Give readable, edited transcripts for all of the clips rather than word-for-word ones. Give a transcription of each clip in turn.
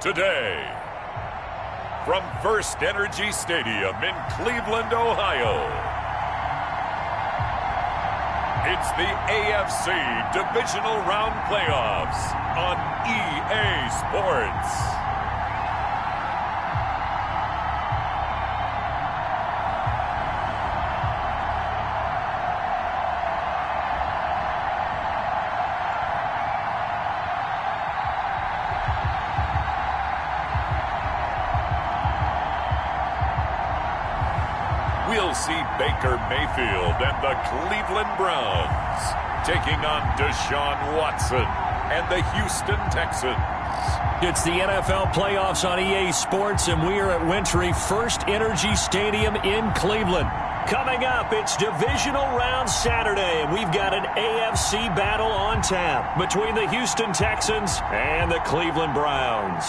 Today, from First Energy Stadium in Cleveland, Ohio, it's the AFC Divisional Round Playoffs on EA Sports. We'll see Baker Mayfield and the Cleveland Browns taking on Deshaun Watson and the Houston Texans. It's the NFL playoffs on EA Sports, and we are at Wintry First Energy Stadium in Cleveland. Coming up, it's Divisional Round Saturday, and we've got an AFC battle on tap between the Houston Texans and the Cleveland Browns.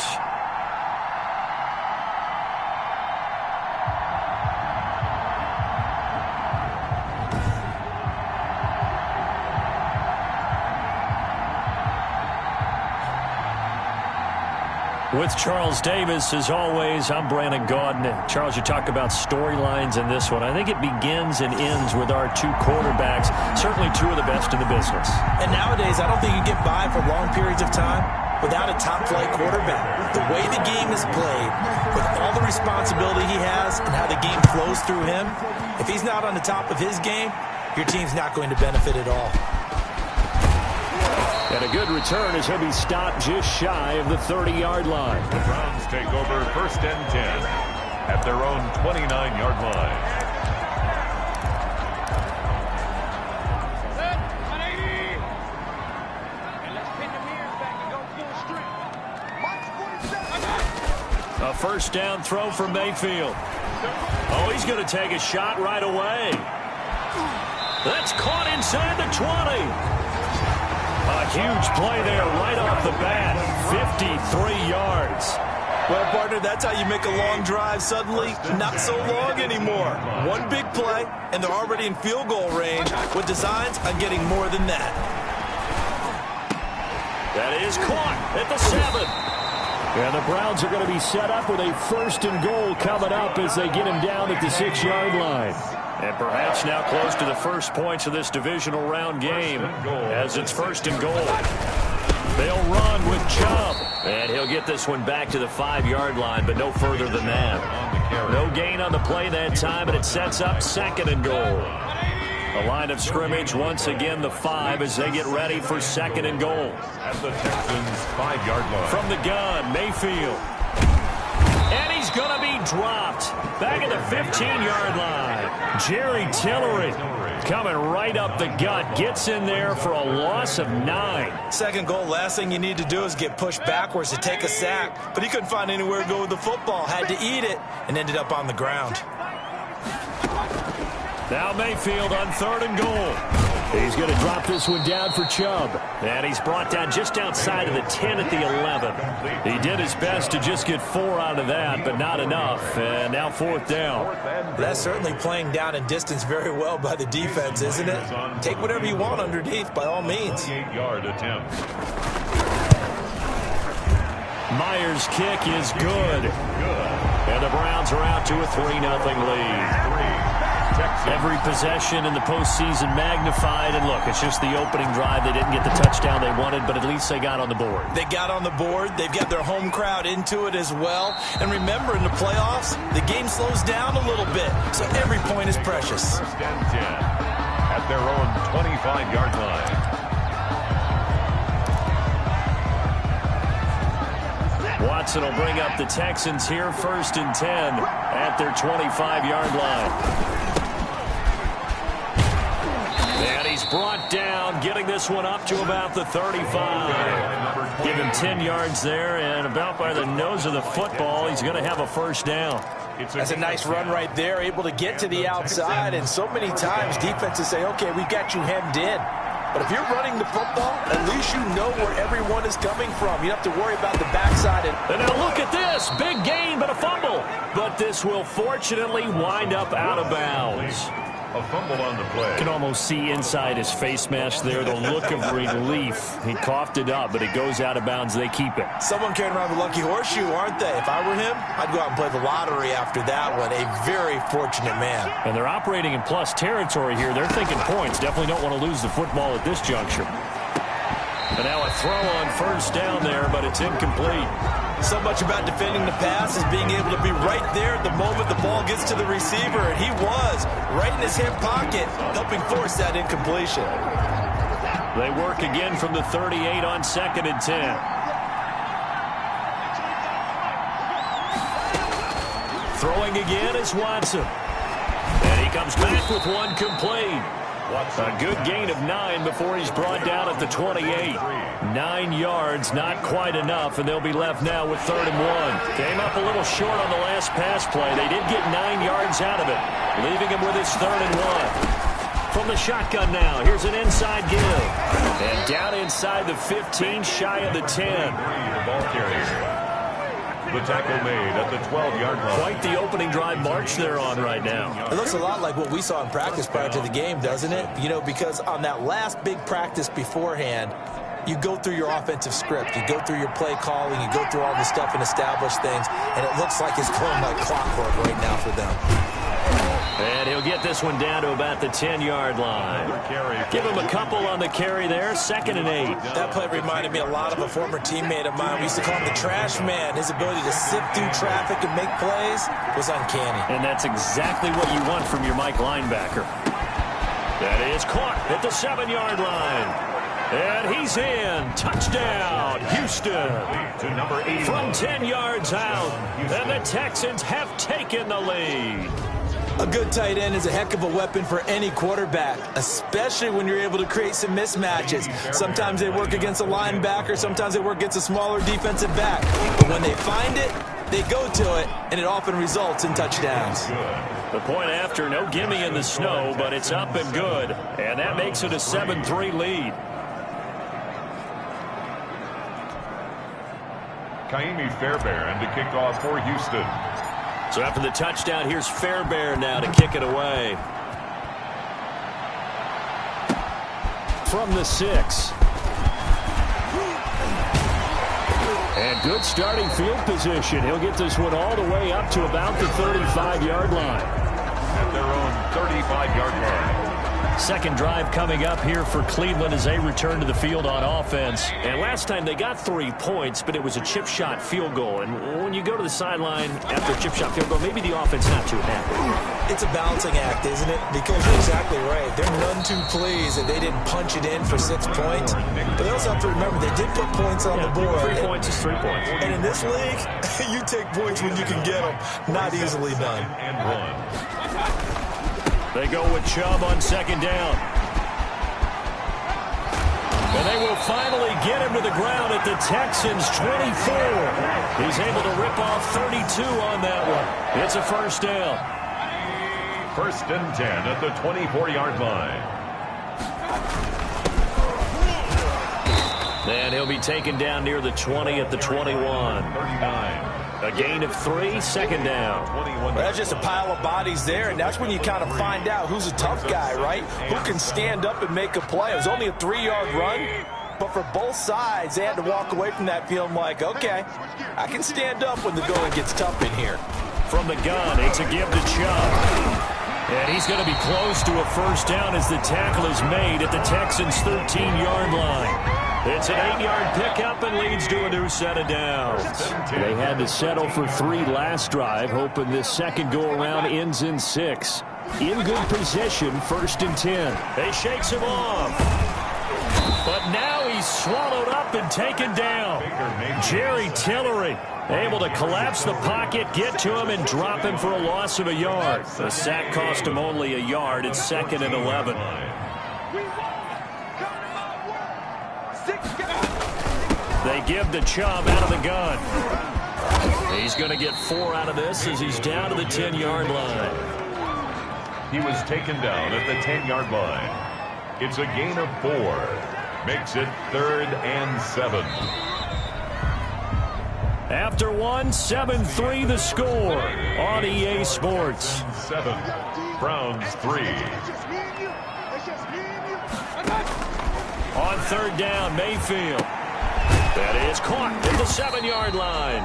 With Charles Davis, as always, I'm Brandon Gaudin. Charles, you talk about storylines in this one. I think it begins and ends with our two quarterbacks, certainly two of the best in the business. And nowadays, I don't think you get by for long periods of time without a top-flight quarterback. The way the game is played, with all the responsibility he has and how the game flows through him, if he's not on the top of his game, your team's not going to benefit at all. And a good return as he'll be stopped just shy of the 30-yard line. The Browns take over first and 10 at their own 29-yard line. A first down throw for Mayfield. Oh, he's going to take a shot right away. That's caught inside the 20. A huge play there right off the bat. 53 yards. Well, partner, that's how you make a long drive suddenly not so long anymore. One big play, and they're already in field goal range with designs on getting more than that. That is caught at the 7. And the Browns are going to be set up with a first and goal coming up as they get him down at the 6-yard line. And perhaps now close to the first points of this divisional round game as it's first and goal. They'll run with Chubb. And he'll get this one back to the 5-yard line, but no further than that. No gain on the play that time, and it sets up second and goal. The line of scrimmage, once again, the 5 as they get ready for second and goal. At the Texans' 5-yard line. From the gun, Mayfield. And he's going to be dropped back at the 15-yard line. Jerry Tillery coming right up the gut. Gets in there for a loss of 9. Second goal, last thing you need to do is get pushed backwards to take a sack. But he couldn't find anywhere to go with the football. Had to eat it and ended up on the ground. Now Mayfield on third and goal. He's going to drop this one down for Chubb. And he's brought down just outside of the 10 at the 11. He did his best to just get 4 out of that, but not enough. And now fourth down. That's certainly playing down and distance very well by the defense, isn't it? Take whatever you want underneath, by all means. 8-yard attempt. Myers' kick is good. And the Browns are out to a 3-0 lead. Every possession in the postseason magnified, and look, it's just the opening drive. They didn't get the touchdown they wanted, but at least they got on the board. They got on the board. They've got their home crowd into it as well. And remember, in the playoffs, the game slows down a little bit, so every point is precious. First and 10 at their own 25-yard line. Watson will bring up the Texans here, first and 10 at their 25-yard line. And he's brought down, getting this one up to about the 35. Give him 10 yards there, and about by the nose of the football, he's going to have a first down. That's a nice run right there, able to get to the outside, and so many times defenses say, okay, we've got you hemmed in. But if you're running the football, at least you know where everyone is coming from. You don't have to worry about the backside. And now look at this. Big gain, but a fumble. But this will fortunately wind up out of bounds. A fumble on the play. You can almost see inside his face mask there the look of relief. He coughed it up, but it goes out of bounds. They keep it. Someone carrying around the lucky horseshoe, aren't they? If I were him, I'd go out and play the lottery after that one. A very fortunate man. And they're operating in plus territory here. They're thinking points. Definitely don't want to lose the football at this juncture. And now a throw on first down there, but it's incomplete. So much about defending the pass is being able to be right there at the moment the ball gets to the receiver, and he was right in his hip pocket, helping force that incompletion. They work again from the 38 on 2nd and 10. Throwing again is Watson. And he comes back with one complete. A good gain of 9 before he's brought down at the 28. 9 yards, not quite enough, and they'll be left now with 3rd and 1. Came up a little short on the last pass play. They did get 9 yards out of it, leaving him with his 3rd and 1. From the shotgun now, here's an inside give. And down inside the 15, shy of the 10. Ball carrier. The tackle made at the 12-yard line. Quite the opening drive march they're on right now. It looks a lot like what we saw in practice prior to the game, doesn't it? You know, because on that last big practice beforehand, you go through your offensive script. You go through your play calling. You go through all this stuff and establish things. And it looks like it's going like clockwork right now for them. And he'll get this one down to about the 10-yard line. Give him a couple on the carry there. 2nd and 8. That play reminded me a lot of a former teammate of mine. We used to call him the trash man. His ability to sift through traffic and make plays was uncanny. And that's exactly what you want from your Mike linebacker. That is caught at the 7-yard line. And he's in. Touchdown, Houston. To number 8. From 10 yards out. And the Texans have taken the lead. A good tight end is a heck of a weapon for any quarterback, especially when you're able to create some mismatches. Sometimes they work against a linebacker, sometimes they work against a smaller defensive back. But when they find it, they go to it, and it often results in touchdowns. The point after, no gimme in the snow, but it's up and good. And that makes it a 7-3 lead. Kaimi Fairbairn to kick off for Houston. So after the touchdown, here's Fairbairn now to kick it away. From the 6. And good starting field position. He'll get this one all the way up to about the 35-yard line. At their own 35-yard line. Second drive coming up here for Cleveland as they return to the field on offense. And last time they got 3 points, but it was a chip shot field goal. And when you go to the sideline after a chip shot field goal, maybe the offense not too happy. It's a balancing act, isn't it? Because you're exactly right. They're none too pleased that they didn't punch it in for 6 points. But they also have to remember they did put points on the board. 3 points is 3 points. And in this league, you take points when you can get them. Not easily done. And 1. They go with Chubb on 2nd down. And they will finally get him to the ground at the Texans' 24. He's able to rip off 32 on that one. It's a first down. 1st and 10 at the 24-yard line. And he'll be taken down near the 20 at the 21. 39. A gain of 3, 2nd down. Well, that's just a pile of bodies there, and that's when you kind of find out who's a tough guy, right? Who can stand up and make a play. It was only a 3-yard run, but for both sides, they had to walk away from that feeling like, okay, I can stand up when the going gets tough in here. From the gun, it's a give to Chubb. And he's going to be close to a first down as the tackle is made at the Texans' 13-yard line. It's an 8-yard pickup and leads to a new set of downs. They had to settle for 3 last drive, hoping this second go-around ends in 6. In good position, 1st and 10. He shakes him off. But now he's swallowed up and taken down. Jerry Tillery able to collapse the pocket, get to him, and drop him for a loss of a yard. The sack cost him only a yard. It's 2nd and 11. They give to Chubb out of the gun. He's going to get 4 out of this as he's down to the 10-yard line. He was taken down at the 10-yard line. It's a gain of 4. Makes it 3rd and 7. After 1, 7-3 the score on EA Sports. 7. Browns 3. On third down, Mayfield. That is caught at the 7-yard line.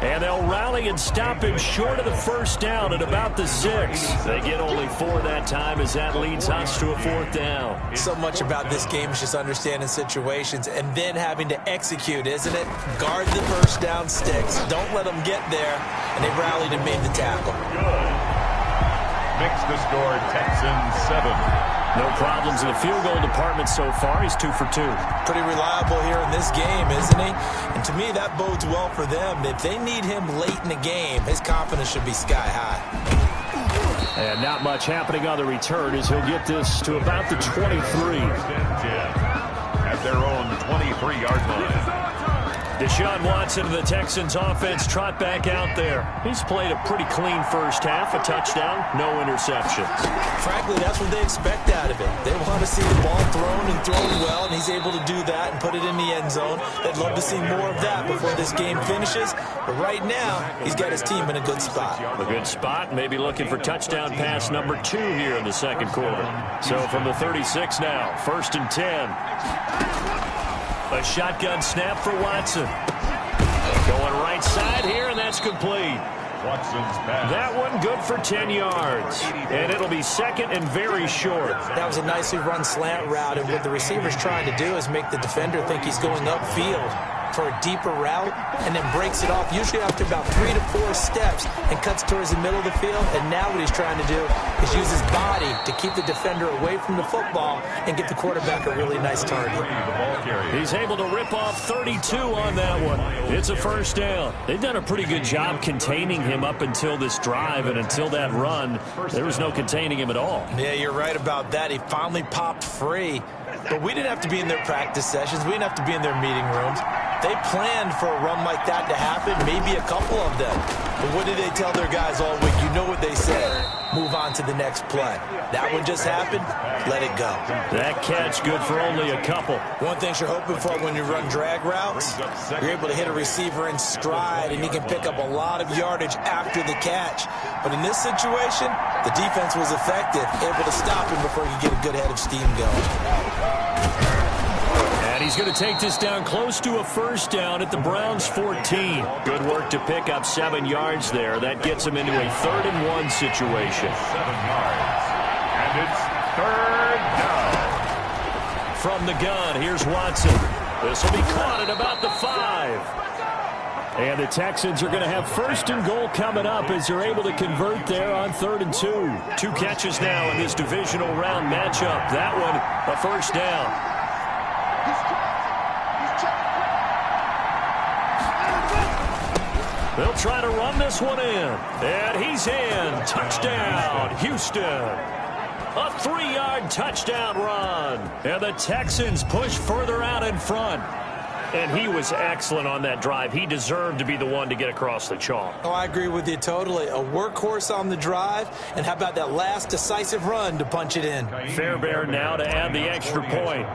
And they'll rally and stop him short of the first down at about the 6. They get only 4 that time as that leads us to a 4th down. So much about this game is just understanding situations and then having to execute, isn't it? Guard the first down sticks. Don't let them get there. And they rallied and made the tackle. Good. Makes the score Texans 7. No problems in the field goal department so far. He's 2 for 2. Pretty reliable here in this game, isn't he? And to me, that bodes well for them. If they need him late in the game, his confidence should be sky high. And not much happening on the return as he'll get this to about the 23. At their own 23-yard line. Deshaun Watson of the Texans offense trot back out there. He's played a pretty clean first half, a touchdown, no interceptions. Frankly, that's what they expect out of it. They want to see the ball thrown and thrown well, and he's able to do that and put it in the end zone. They'd love to see more of that before this game finishes. But right now, he's got his team in a good spot. A good spot, maybe looking for touchdown pass number 2 here in the second quarter. So from the 36 now, 1st and 10. A shotgun snap for Watson. Going right side here, and that's complete. Watson's pass. That one good for 10 yards. And it'll be second and very short. That was a nicely run slant route, and what the receiver's trying to do is make the defender think he's going upfield for a deeper route and then breaks it off usually after about 3 to 4 steps and cuts towards the middle of the field. And now what he's trying to do is use his body to keep the defender away from the football and get the quarterback a really nice target. He's able to rip off 32 on that one. It's a first down. They've done a pretty good job containing him up until this drive, and until that run, there was no containing him at all. Yeah, you're right about that. He finally popped free. But we didn't have to be in their practice sessions. We didn't have to be in their meeting rooms. They planned for a run like that to happen, maybe a couple of them. But what did they tell their guys all week? You know what they said. Move on to the next play. That one just happened. Let it go. That catch good for only a couple. One thing you're hoping for when you run drag routes, you're able to hit a receiver in stride, and he can pick up a lot of yardage after the catch. But in this situation, the defense was effective, able to stop him before he could get a good head of steam going. And he's going to take this down close to a first down at the Browns' 14. Good work to pick up 7 yards there. That gets him into a 3rd and 1 situation. 7 yards. And it's 3rd down. From the gun, here's Watson. This will be caught at about the 5. And the Texans are going to have 1st and goal coming up as they're able to convert there on 3rd and 2. 2 catches now in this divisional round matchup. That one, a first down. They'll try to run this one in. And he's in. Touchdown, Houston. A 3-yard touchdown run. And the Texans push further out in front. And he was excellent on that drive. He deserved to be the one to get across the chalk. Oh, I agree with you totally. A workhorse on the drive. And how about that last decisive run to punch it in? Fairbairn now to add the extra point.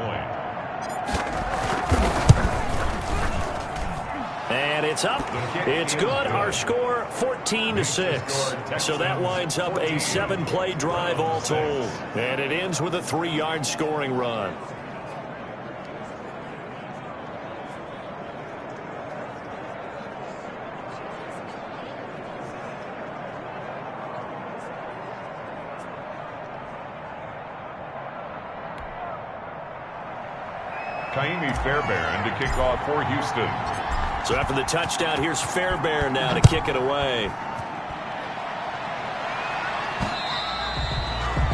And it's up. It's good. Our score, 14-6. So that winds up a 7-play drive all told. And it ends with a 3-yard scoring run. Fairbairn to kick off for Houston. So after the touchdown, here's Fairbairn now to kick it away.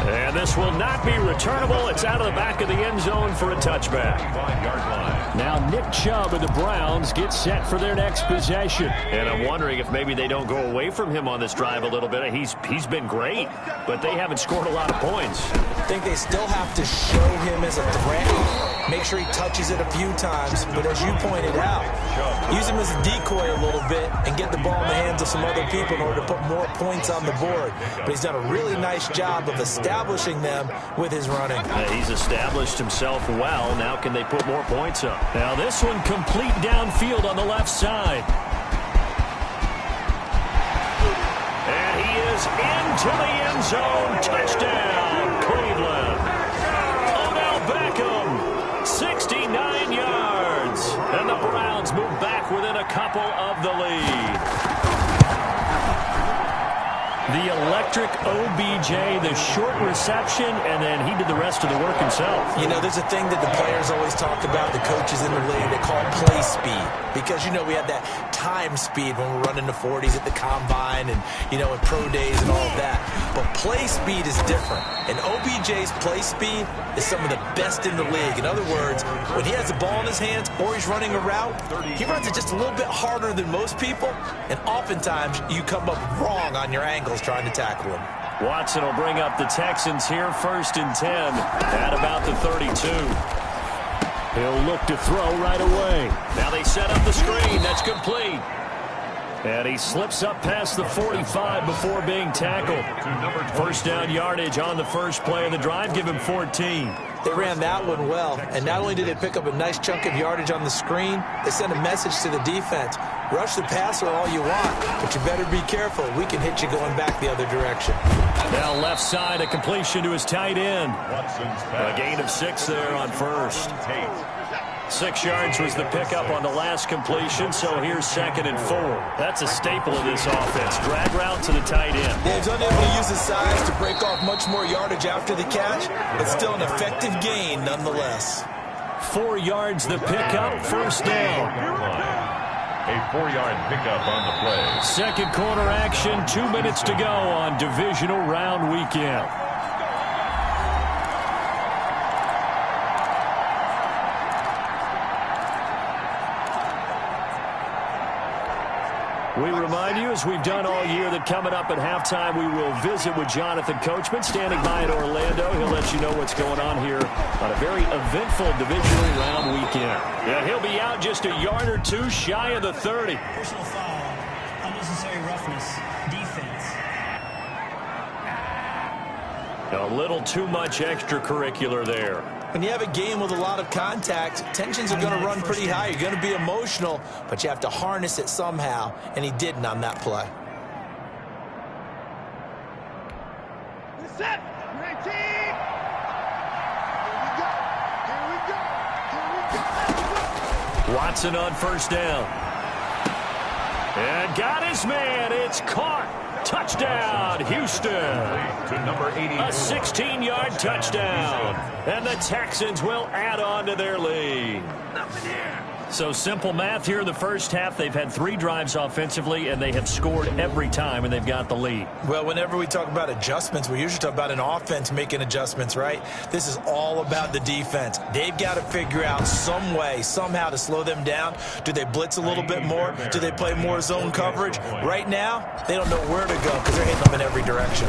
And this will not be returnable. It's out of the back of the end zone for a touchback. 5-yard line. Now Nick Chubb and the Browns get set for their next possession. And I'm wondering if maybe they don't go away from him on this drive a little bit. He's been great, but they haven't scored a lot of points. I think they still have to show him as a threat. Make sure he touches it a few times. But as you pointed out, use him as a decoy a little bit and get the ball in the hands of some other people in order to put more points on the board. But he's done a really nice job of establishing them with his running. He's established himself well. Now can they put more points up? Now this one complete downfield on the left side. And he is into the end zone. Touchdown, Cleveland. Odell Beckham, 69 yards. And the Browns move back within a couple of the lead. The electric OBJ, the short reception, and then he did the rest of the work himself. You know, there's a thing that the players always talk about, the coaches in the league, they call play speed. Because, you know, we had that time speed when we're running the 40s at the combine and, you know, in pro days and all of that. But play speed is different. And OBJ's play speed is some of the best in the league. In other words, when he has the ball in his hands or he's running a route, he runs it just a little bit harder than most people. And oftentimes you come up wrong on your angles trying to tackle him. Watson will bring up the Texans here, 1st and 10 at about the 32. He'll look to throw right away. Now they set up the screen. That's complete. And he slips up past the 45 before being tackled. First down yardage on the first play of the drive. Give him 14. They ran that one well, and not only did they pick up a nice chunk of yardage on the screen, they sent a message to the defense. Rush the passer all you want, but you better be careful. We can hit you going back the other direction. Now left side, a completion to his tight end. A gain of 6 there on first. 6 yards was the pickup on the last completion, so here's 2nd and 4. That's a staple of this offense. Drag route to the tight end. Yeah, he's unable to use his size to break off much more yardage after the catch, but still an effective gain nonetheless. 4 yards the pickup, first down. A 4-yard pickup on the play. Second quarter action, 2 minutes to go on divisional round weekend. We remind you, as we've done all year, that coming up at halftime, we will visit with Jonathan Coachman, standing by in Orlando. He'll let you know what's going on here on a very eventful divisional round weekend. Yeah, he'll be out just a yard or two shy of the 30. Personal foul, unnecessary roughness, defense. A little too much extracurricular there. When you have a game with a lot of contact, tensions are going to run pretty high. You're going to be emotional, but you have to harness it somehow, and he didn't on that play. Set. Ready. Here we go. Watson on first down. And got his man. It's caught. Touchdown, Houston. To number 80. A 16-yard touchdown. And the Texans will add on to their lead. So simple math here in the first half. They've had 3 drives offensively, and they have scored every time, and they've got the lead. Well, whenever we talk about adjustments, we usually talk about an offense making adjustments, right? This is all about the defense. They've got to figure out some way, somehow to slow them down. Do they blitz a little bit more? Do they play more zone coverage? Right now, they don't know where to go because they're hitting them in every direction.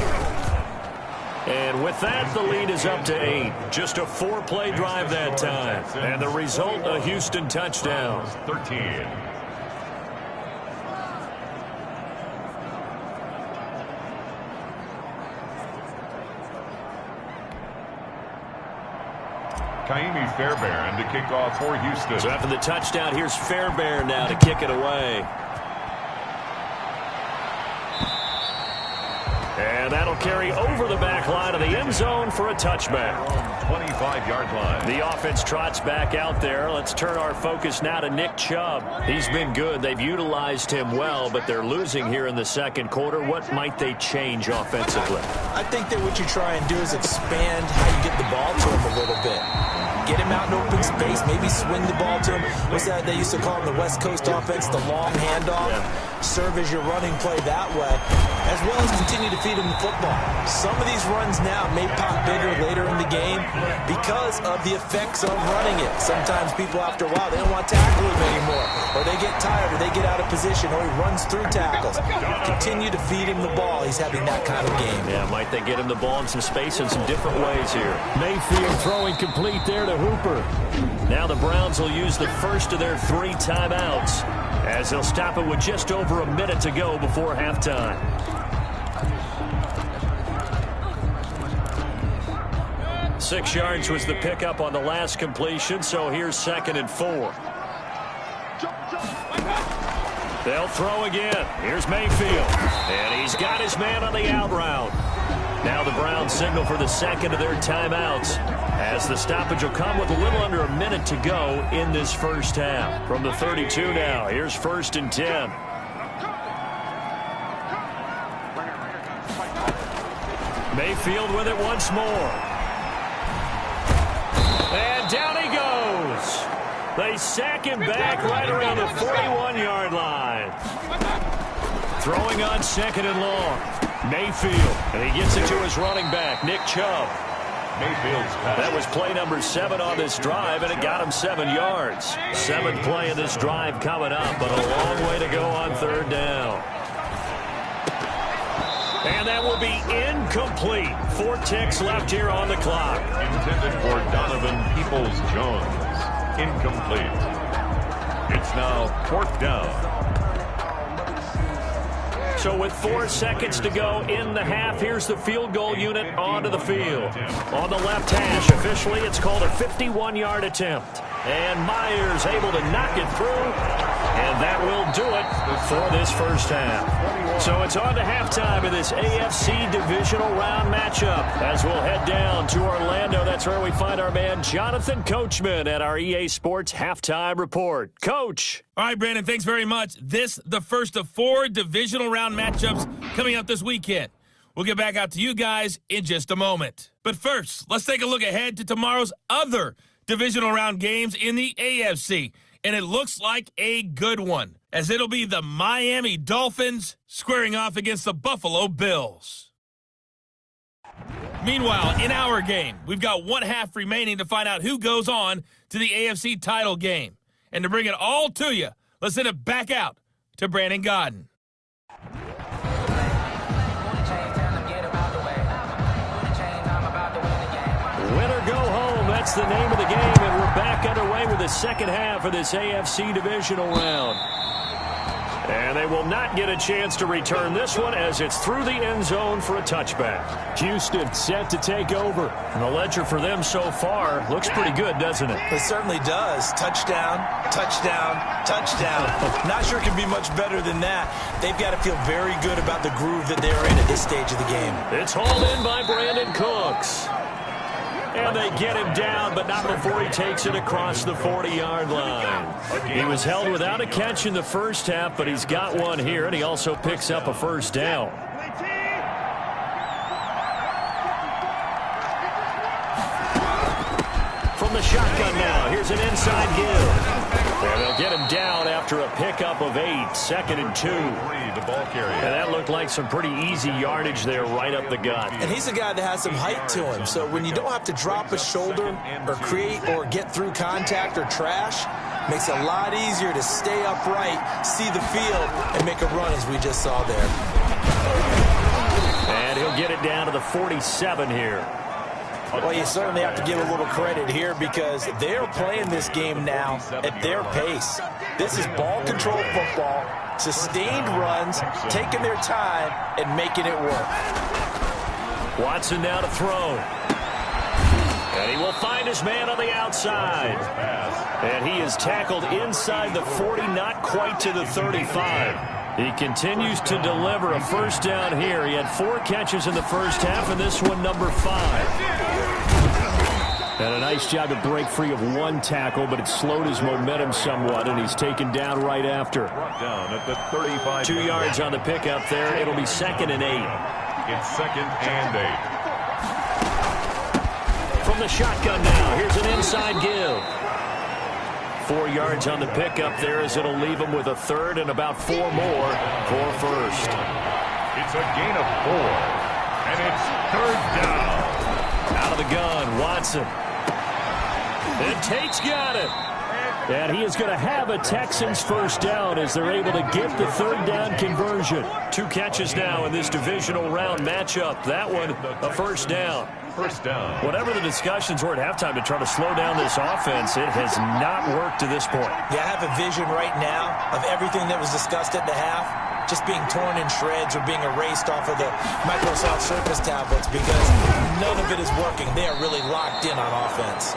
And with that, the lead is up to 8. Just a 4-play drive that time. And the result, a Houston touchdown. 13. Kaimi Fairbairn to kick off for Houston. So after the touchdown, here's Fairbairn now to kick it away. And that'll carry over the back line of the end zone for a touchback. 25-yard line. The offense trots back out there. Let's turn our focus now to Nick Chubb. He's been good. They've utilized him well, but they're losing here in the second quarter. What might they change offensively? I think that what you try and do is expand how you get the ball to him a little bit. Get him out in open space, maybe swing the ball to him. What's that they used to call in the West Coast offense, the long handoff? Yeah. Serve as your running play that way, as well as continue to feed him the football. Some of these runs now may pop bigger later in the game because of the effects of running it. Sometimes people, after a while, they don't want to tackle him anymore, or they get tired, or they get out of position, or he runs through tackles. Continue to feed him the ball. He's having that kind of game. Yeah, might they get him the ball in some space in some different ways here. Mayfield throwing complete there to Hooper. Now the Browns will use the first of their 3 timeouts, as they'll stop it with just over a minute to go before halftime. Six yards was the pickup on the last completion, so here's 2nd and 4. They'll throw again. Here's Mayfield. And he's got his man on the out route. Now the Browns signal for the second of their timeouts, as the stoppage will come with a little under a minute to go in this first half. From the 32 now, here's 1st and 10. Mayfield with it once more. And down he goes. They sack him back right around the 41-yard line. Throwing on 2nd and long. Mayfield, and he gets it to his running back, Nick Chubb. Mayfield's pass. That was play number 7 on this drive, and it got him 7 yards. 7th play of this drive coming up, but a long way to go on 3rd down. And that will be incomplete. 4 ticks left here on the clock. Intended for Donovan Peoples-Jones. Incomplete. It's now 4th down. So with 4 seconds to go in the half, here's the field goal unit onto the field. On the left hash, officially it's called a 51-yard attempt. And Myers able to knock it through. And that will do it for this first half. So it's on to halftime in this AFC divisional round matchup. As we'll head down to Orlando, that's where we find our man Jonathan Coachman at our EA Sports Halftime Report. Coach. All right, Brandon, thanks very much. This, the first of 4 divisional round matchups coming up this weekend. We'll get back out to you guys in just a moment. But first, let's take a look ahead to tomorrow's other divisional round games in the AFC. And it looks like a good one, as it'll be the Miami Dolphins squaring off against the Buffalo Bills. Meanwhile, in our game, we've got 1 half remaining to find out who goes on to the AFC title game. And to bring it all to you, let's send it back out to Brandon Godden. Win or go home, that's the name of the game, and we're back underway with the second half of this AFC divisional round. And they will not get a chance to return this one as it's through the end zone for a touchback. Houston set to take over. And the ledger for them so far looks pretty good, doesn't it? It certainly does. Touchdown, touchdown, touchdown. Not sure it can be much better than that. They've got to feel very good about the groove that they're in at this stage of the game. It's hauled in by Brandon Cooks. And they get him down, but not before he takes it across the 40-yard line. He was held without a catch in the first half, but he's got one here, and he also picks up a first down. From the shotgun now, here's an inside give. And they'll get him down after a pickup of 8, 2nd and 2. The ball carrier. And that looked like some pretty easy yardage there right up the gut. And he's a guy that has some height to him. So when you don't have to drop a shoulder or create or get through contact or trash, makes it a lot easier to stay upright, see the field, and make a run as we just saw there. And he'll get it down to the 47 here. Well, you certainly have to give a little credit here because they're playing this game now at their pace. This is ball control football, sustained runs, taking their time, and making it work. Watson now to throw. And he will find his man on the outside. And he is tackled inside the 40, not quite to the 35. He continues to deliver a first down here. He had 4 catches in the first half, and this one number 5. And a nice job to break free of 1 tackle, but it slowed his momentum somewhat, and he's taken down right after. Down at the 35. 2 yards on the pickup there. It'll be 2nd and 8. It's 2nd and 8. From the shotgun now, here's an inside give. 4 yards on the pickup there as it'll leave him with a 3rd and about 4 more for first. It's a gain of 4. And it's 3rd down. Out of the gun, Watson. And Tate's got it. And he is going to have a Texans first down as they're able to get the 3rd down conversion. 2 catches now in this divisional round matchup. That one, a first down. First down. Whatever the discussions were at halftime to try to slow down this offense, it has not worked to this point. Yeah, I have a vision right now of everything that was discussed at the half just being torn in shreds or being erased off of the Microsoft Surface tablets because none of it is working. They are really locked in on offense.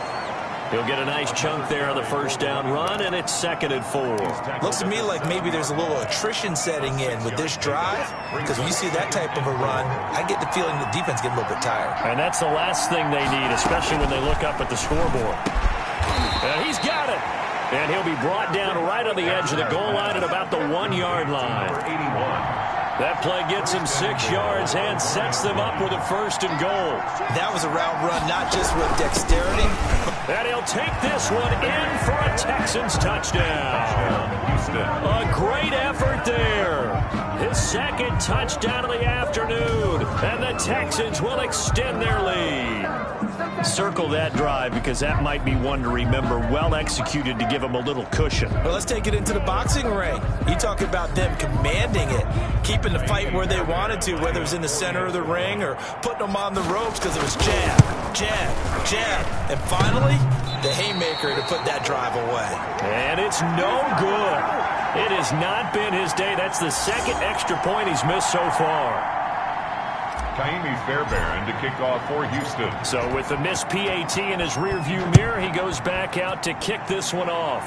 He'll get a nice chunk there on the first down run, and it's 2nd and 4. Looks to me like maybe there's a little attrition setting in with this drive, because when you see that type of a run, I get the feeling the defense gets a little bit tired. And that's the last thing they need, especially when they look up at the scoreboard. And he's got it. And he'll be brought down right on the edge of the goal line at about the 1-yard line. That play gets him 6 yards and sets them up with a 1st and goal. That was a route run, not just with dexterity. And he'll take this one in for a Texans touchdown. A great effort there. His 2nd touchdown of the afternoon. And the Texans will extend their lead. Circle that drive because that might be one to remember. Well executed to give them a little cushion. Well, let's take it into the boxing ring. You talk about them commanding it, keeping the fight where they wanted to, whether it was in the center of the ring or putting them on the ropes because it was jab, jab, jab. And finally, the haymaker to put that drive away. And it's no good. It has not been his day. That's the 2nd extra point he's missed so far. Kaimi Fairbairn to kick off for Houston. So with the missed PAT in his rearview mirror, he goes back out to kick this one off.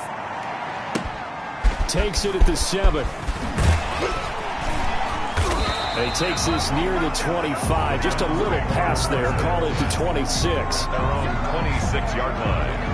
Takes it at the 7. And he takes this near the 25. Just a little pass there. Call it the 26. Their own 26-yard line.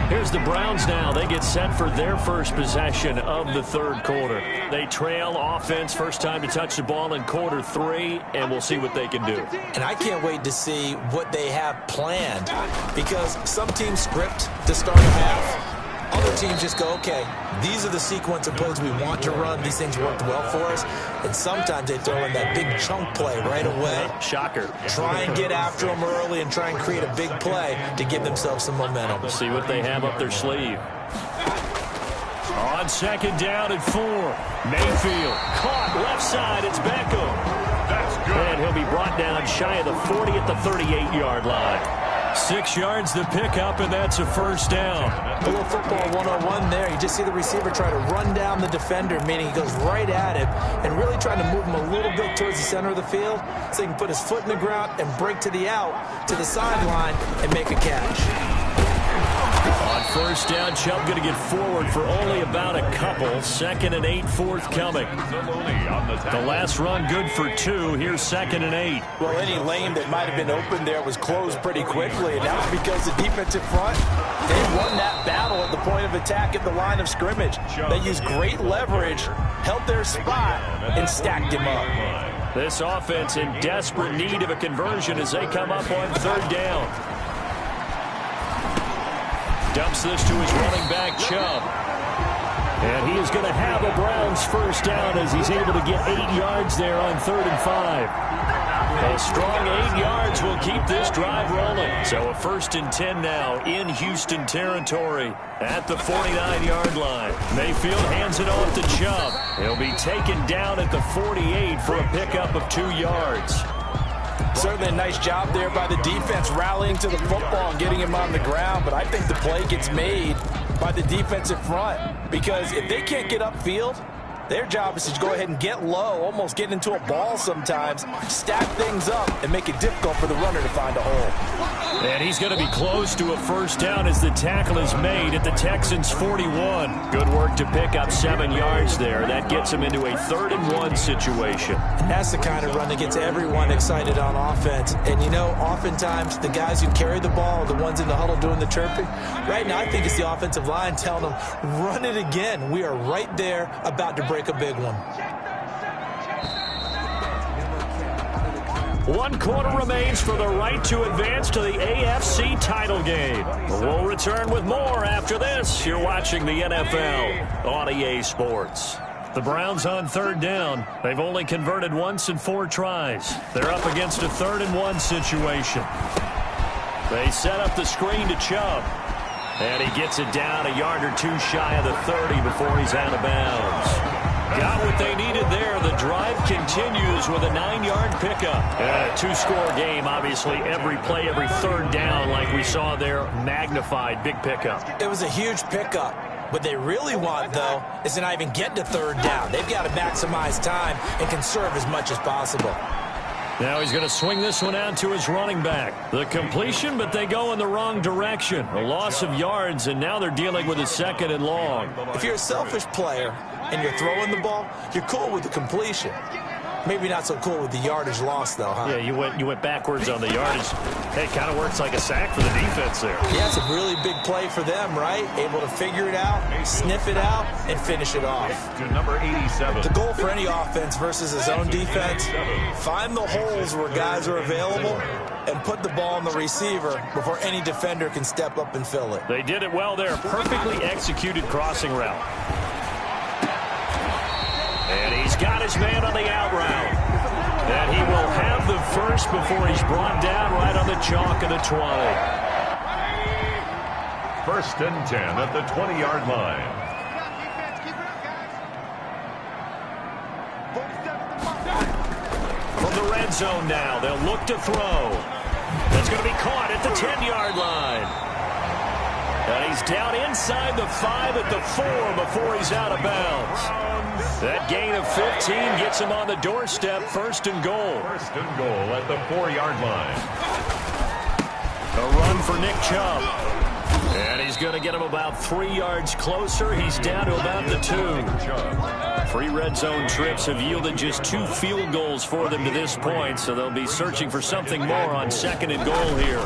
Here's the Browns now. They get set for their first possession of the 3rd quarter. They trail offense, first time to touch the ball in quarter 3, and we'll see what they can do. And I can't wait to see what they have planned, because some teams script to start a half. Other teams just go, okay, these are the sequence of plays we want to run. These things worked well for us. And sometimes they throw in that big chunk play right away. Shocker. Try and get after them early and try and create a big play to give themselves some momentum. Let's see what they have up their sleeve. On 2nd down and 4. Mayfield caught left side. It's Beckham. That's good. And he'll be brought down shy of the 40 at the 38-yard line. 6 yards to pick up, and that's a 1st down. A little football 101 there. You just see the receiver try to run down the defender, meaning he goes right at him and really trying to move him a little bit towards the center of the field so he can put his foot in the ground and break to the out, to the sideline, and make a catch. On 1st down, Chubb going to get forward for only about a couple. 2nd and 8 forthcoming. The last run good for 2. Here's 2nd and 8. Well, any lane that might have been open there was closed pretty quickly, and that was because the defensive front, they won that battle at the point of attack at the line of scrimmage. They used great leverage, held their spot, and stacked him up. This offense in desperate need of a conversion as they come up on 3rd down. Dumps this to his running back, Chubb. And he is going to have a Browns 1st down as he's able to get 8 yards there on 3rd and 5. A strong 8 yards will keep this drive rolling. So a 1st and 10 now in Houston territory at the 49-yard line. Mayfield hands it off to Chubb. He'll be taken down at the 48 for a pickup of 2 yards. Certainly a nice job there by the defense rallying to the football and getting him on the ground, but I think the play gets made by the defensive front because if they can't get upfield, their job is to go ahead and get low, almost get into a ball sometimes, stack things up, and make it difficult for the runner to find a hole. And he's going to be close to a 1st down as the tackle is made at the Texans' 41. Good work to pick up 7 yards there. That gets him into a 3rd and 1 situation. And that's the kind of run that gets everyone excited on offense. And, you know, oftentimes the guys who carry the ball are the ones in the huddle doing the chirping. Right now, I think it's the offensive line telling them, run it again. We are right there about to break a big one. 1 quarter remains for the right to advance to the AFC title game. We'll return with more after this. You're watching the NFL on EA Sports. The Browns on 3rd down. They've only converted once in 4 tries. They're up against a 3rd and 1 situation. They set up the screen to Chubb. And he gets it down a yard or 2 shy of the 30 before he's out of bounds. Got what they needed there. The drive continues with a 9-yard pickup. And a 2-score game, obviously, every play, every 3rd down, like we saw there, magnified, big pickup. It was a huge pickup. What they really want, though, is to not even get to 3rd down. They've got to maximize time and conserve as much as possible. Now he's going to swing this one out to his running back. The completion, but they go in the wrong direction. A loss of yards, and now they're dealing with a 2nd and long. If you're a selfish player and you're throwing the ball, you're cool with the completion. Maybe not so cool with the yardage loss, though, huh? Yeah, you went backwards on the yardage. Hey, kind of works like a sack for the defense there. Yeah, it's a really big play for them, right? Able to figure it out, sniff it out, and finish it off. To number 87. The goal for any offense versus his own defense, find the holes where guys are available and put the ball on the receiver before any defender can step up and fill it. They did it well there. Perfectly executed crossing route. And he's got his man on the out route. And he will have the first before he's brought down right on the chalk of the 20. 1st and 10 at the 20-yard line. From the red zone now, they'll look to throw. That's going to be caught at the 10-yard line. And he's down inside the 5 at the 4 before he's out of bounds. That gain of 15 gets him on the doorstep, 1st and goal. 1st and goal at the 4-yard line. A run for Nick Chubb. And he's going to get him about 3 yards closer. He's down to about the 2. 3 red zone trips have yielded just 2 field goals for them to this point, so they'll be searching for something more on 2nd and goal here.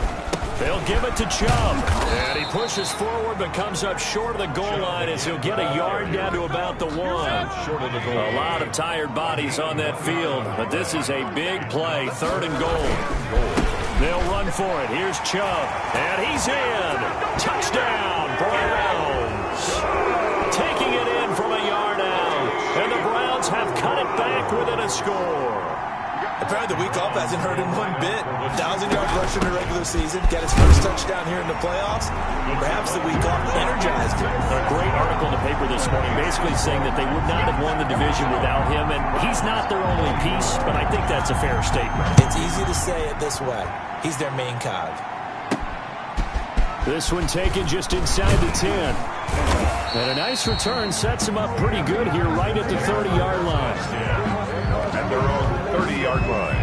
They'll give it to Chubb. And he pushes forward but comes up short of the goal line as he'll get a yard down to about the 1. A lot of tired bodies on that field, but this is a big play, 3rd and goal. They'll run for it. Here's Chubb. And he's in. Touchdown, Browns. Taking it in from a yard out. And the Browns have cut it back within a score. Apparently the week off hasn't hurt him one bit. 1,000-yard rush in the regular season. Got his first touchdown here in the playoffs. Perhaps the week off energized him. A great article in the paper this morning basically saying that they would not have won the division without him. And he's not their only piece, but I think that's a fair statement. It's easy to say it this way. He's their main cog. This one taken just inside the 10. And a nice return sets him up pretty good here right at the 30-yard line. And their own 30-yard line.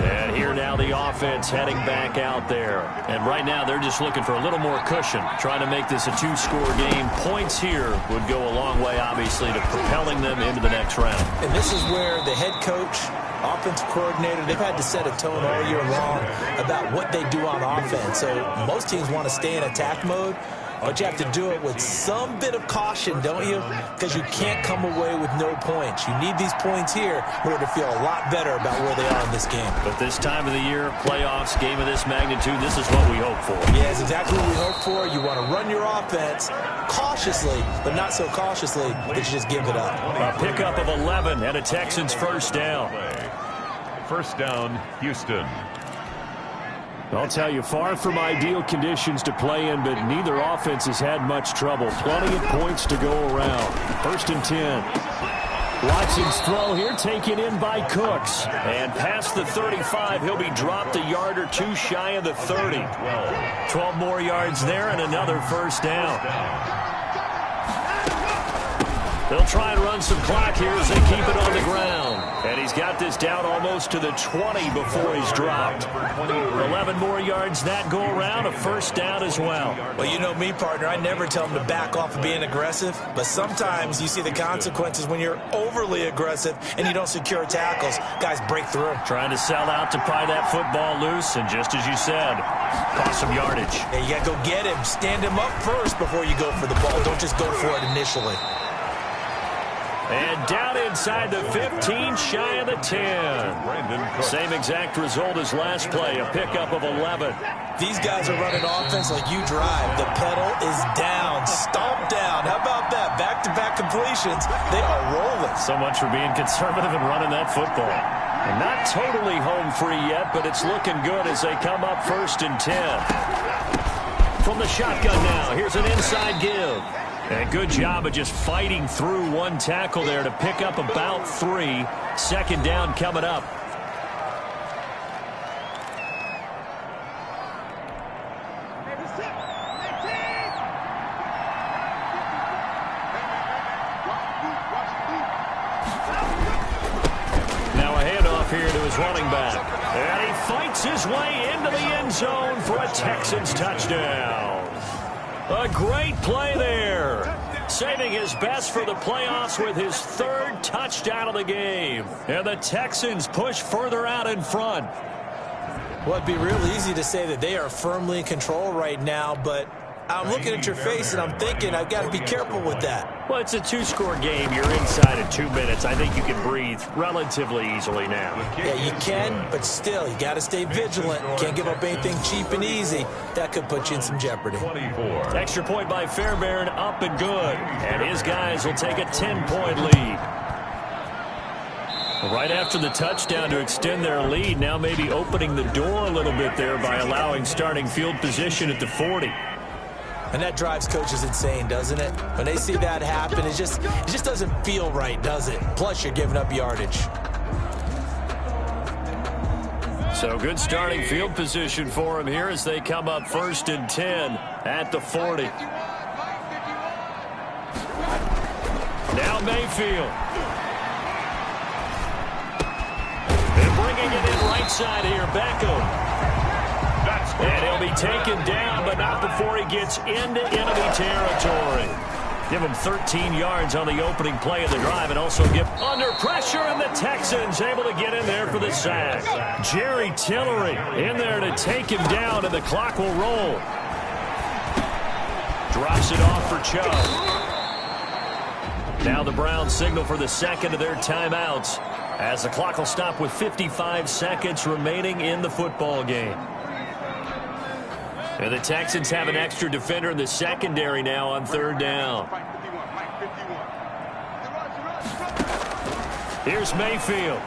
And here now the offense heading back out there. And right now they're just looking for a little more cushion, trying to make this a 2-score game. Points here would go a long way, obviously, to propelling them into the next round. And this is where the head coach, offensive coordinator, they've had to set a tone all year long about what they do on offense. So most teams want to stay in attack mode, but you have to do it with some bit of caution, don't you? Because you can't come away with no points. You need these points here in order to feel a lot better about where they are in this game. But this time of the year, playoffs, game of this magnitude, this is what we hope for. Yeah, it's exactly what we hope for. You want to run your offense cautiously, but not so cautiously that you just give it up. A pickup of 11 and a Texans 1st down. 1st down, Houston. I'll tell you, far from ideal conditions to play in, but neither offense has had much trouble. Plenty of points to go around. 1st and 10. Watson's throw here taken in by Cooks. And past the 35, he'll be dropped a yard or 2 shy of the 30. 12 more yards there and another 1st down. They'll try and run some clock here as they keep it on the ground. And he's got this down almost to the 20 before he's dropped. 11 more yards that go around, a 1st down as well. Well, you know me, partner. I never tell them to back off of being aggressive. But sometimes you see the consequences when you're overly aggressive and you don't secure tackles. Guys break through. Trying to sell out to pry that football loose. And just as you said, cost some yardage. Yeah, you got to go get him. Stand him up first before you go for the ball. Don't just go for it initially. And down inside the 15, shy of the 10. Same exact result as last play, a pickup of 11. These guys are running offense like you drive. The pedal is down, stomp down. How about that? Back-to-back completions. They are rolling. So much for being conservative and running that football. And not totally home free yet, but it's looking good as they come up 1st and 10. From the shotgun now, here's an inside give. And good job of just fighting through one tackle there to pick up about 3. 2nd down coming up. here to his running back. And he fights his way into the end zone for a Texans touchdown. A great play there. Saving his best for the playoffs with his third touchdown of the game. And the Texans push further out in front. Well, it'd be real easy to say that they are firmly in control right now, but I'm looking at your face and I'm thinking I've got to be careful with that. Well, it's a two-score game. You're inside in 2 minutes. I think you can breathe relatively easily now. Yeah, you can, but still, you got to stay vigilant. Can't give up anything cheap and easy. That could put you in some jeopardy. Extra point by Fairbairn, up and good. And his guys will take a 10-point lead. Right after the touchdown to extend their lead, now maybe opening the door a little bit there by allowing starting field position at the 40. And that drives coaches insane, doesn't it? When they see that happen, it just doesn't feel right, does it? Plus, you're giving up yardage. So good starting field position for him here as they come up 1st and 10 at the 40. Now Mayfield. And bringing it in right side here, Beckham. And he'll be taken down, but not before he gets into enemy territory. Give him 13 yards on the opening play of the drive and also give under pressure, and the Texans able to get in there for the sack. Jerry Tillery in there to take him down, and the clock will roll. Drops it off for Chubb. Now the Browns signal for the second of their timeouts as the clock will stop with 55 seconds remaining in the football game. And the Texans have an extra defender in the secondary now on 3rd down. Here's Mayfield.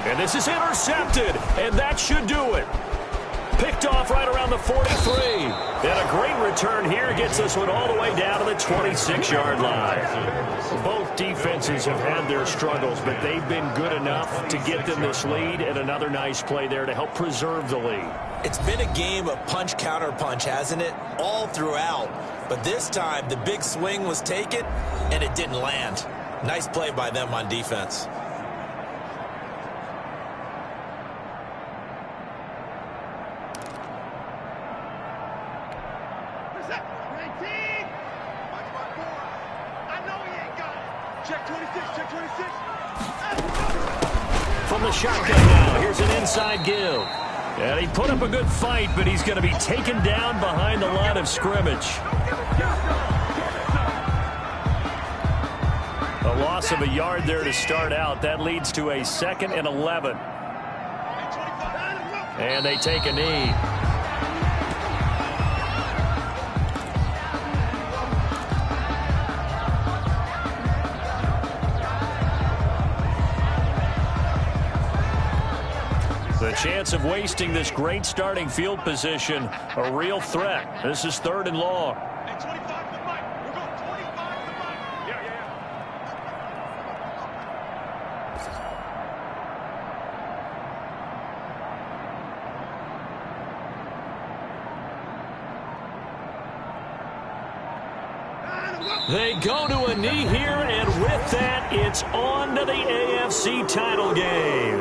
And this is intercepted, and that should do it. Picked off right around the 43. And a great return here gets this one all the way down to the 26-yard line. Both defenses have had their struggles, but they've been good enough to get them this lead, and another nice play there to help preserve the lead. It's been a game of punch-counter-punch, hasn't it? All throughout. But this time, the big swing was taken, and it didn't land. Nice play by them on defense. From the shotgun now, here's an inside give. And he put up a good fight, but he's going to be taken down behind the line of scrimmage. A loss of a yard there to start out. That leads to a 2nd and 11. And they take a knee. The chance of wasting this great starting field position, a real threat. This is 3rd and long. They go to a knee here, and with that, it's on to the AFC title game.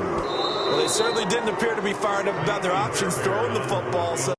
Well, they certainly didn't appear to be fired up about their options throwing the football. So